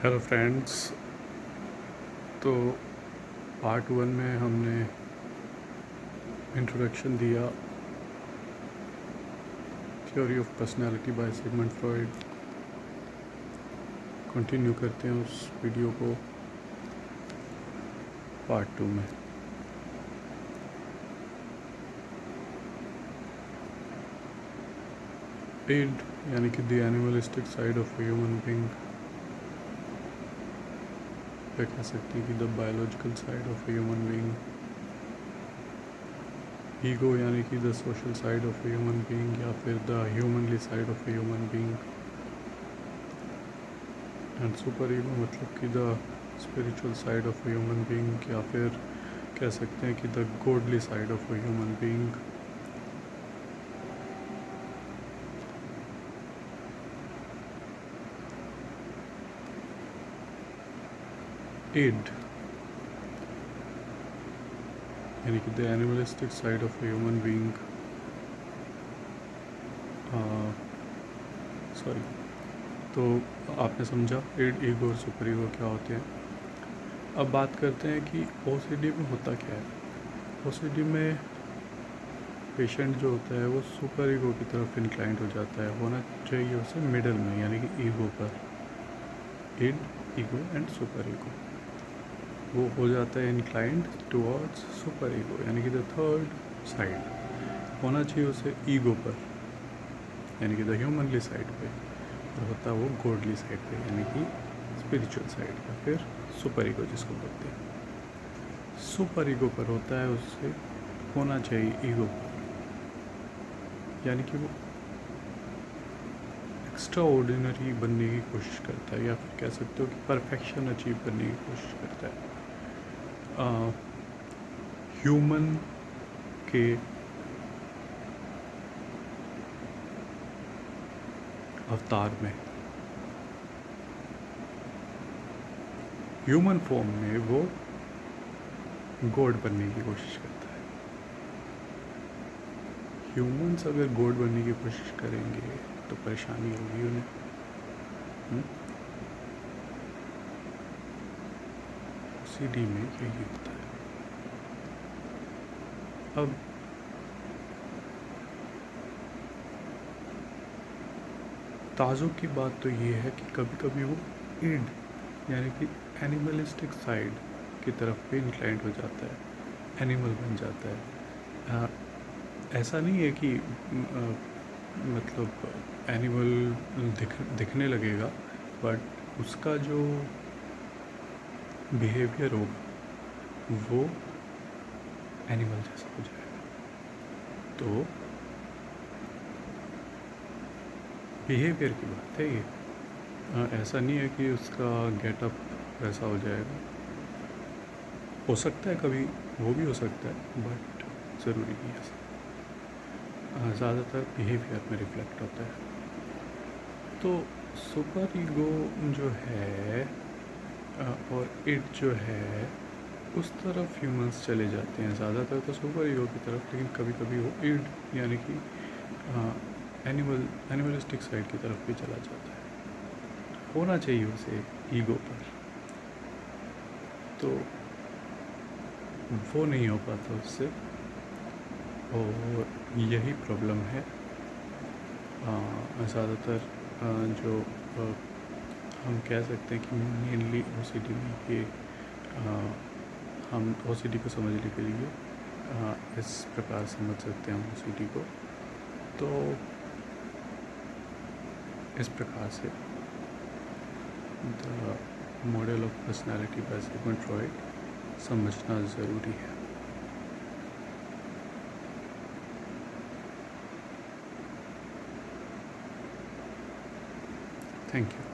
Hello friends. तो part 1 में हमने इंट्रोडक्शन दिया theory of personality by Sigmund Freud. Continue करते हैं उस वीडियो को पार्ट 2 में। id यानी कि the animalistic side of a human being, या कह सकते हैं कि the biological side of a human being. Ego यानी कि the social side of a human being, या फिर the humanly side of a human being. And super ego मतलब कि the spiritual side of a human being, या फिर कह सकते हैं कि the godly side of a human being. id यानी कि the animalistic side of a human being, sorry, तो आपने समझा id, ईगो और सुपर ईगो क्या होते हैं। अब बात करते हैं कि ओसीडी में होता क्या है। ओसीडी में पेशेंट जो होता है वो सुपर ईगो की तरफ इंक्लाइंड हो जाता है, होना चाहिए उसे मिडल में, यानी कि ईगो पर। id, ego and super ego, वो हो जाता है इंक्लाइंड टुवर्ड्स सुपर ईगो, यानी कि द थर्ड साइड। होना चाहिए उसे ईगो पर, यानी कि द ह्यूमनली साइड पे, और होता है वो गॉडली साइड पे, यानी कि स्पिरिचुअल साइड, या फिर सुपर ईगो जिसको बोलते हैं। सुपर ईगो पर होता है उससे होना चाहिए ईगो पर, यानी कि वो एक्स्ट्रा ऑर्डिनरी बनने की कोशिश करता है, या फिर कह सकते हो कि परफेक्शन अचीव करने की कोशिश करता है ह्यूमन के अवतार में, ह्यूमन फॉर्म में वो गॉड बनने की कोशिश करता है। ह्यूमंस अगर गॉड बनने की कोशिश करेंगे तो परेशानी होगी उन्हें। ओसीडी में यही होता है। अब ताजुब की बात तो ये है कि कभी कभी वो id यानी कि एनिमलिस्टिक साइड की तरफ भी इंक्लाइंड हो जाता है, एनिमल बन जाता है। ऐसा नहीं है कि मतलब एनिमल दिखने लगेगा, बट उसका जो बिहेवियर होगा वो एनिमल जैसा हो जाएगा। तो बिहेवियर की बात है ये, ऐसा नहीं है कि उसका गेटअप वैसा हो जाएगा। हो सकता है कभी वो भी हो सकता है, बट ज़रूरी नहीं है। ज़्यादातर बिहेवियर में रिफ्लेक्ट होता है। तो सुपर ईगो जो है और id जो है उस तरफ ह्यूमंस चले जाते हैं, ज़्यादातर तो सुपर ईगो की तरफ, लेकिन कभी कभी वो id यानी कि एनिमलिस्टिक साइड की तरफ भी चला जाता है। होना चाहिए उसे ईगो पर, तो वो नहीं हो पाता उससे, और यही प्रॉब्लम है। ज़्यादातर जो हम कह सकते हैं कि मेनली ओसीडी में ये हम ओसीडी को समझने के लिए इस प्रकार समझ सकते हैं हम ओसीडी को। तो इस प्रकार से the model of personality by Sigmund Freud समझना ज़रूरी है। Thank you.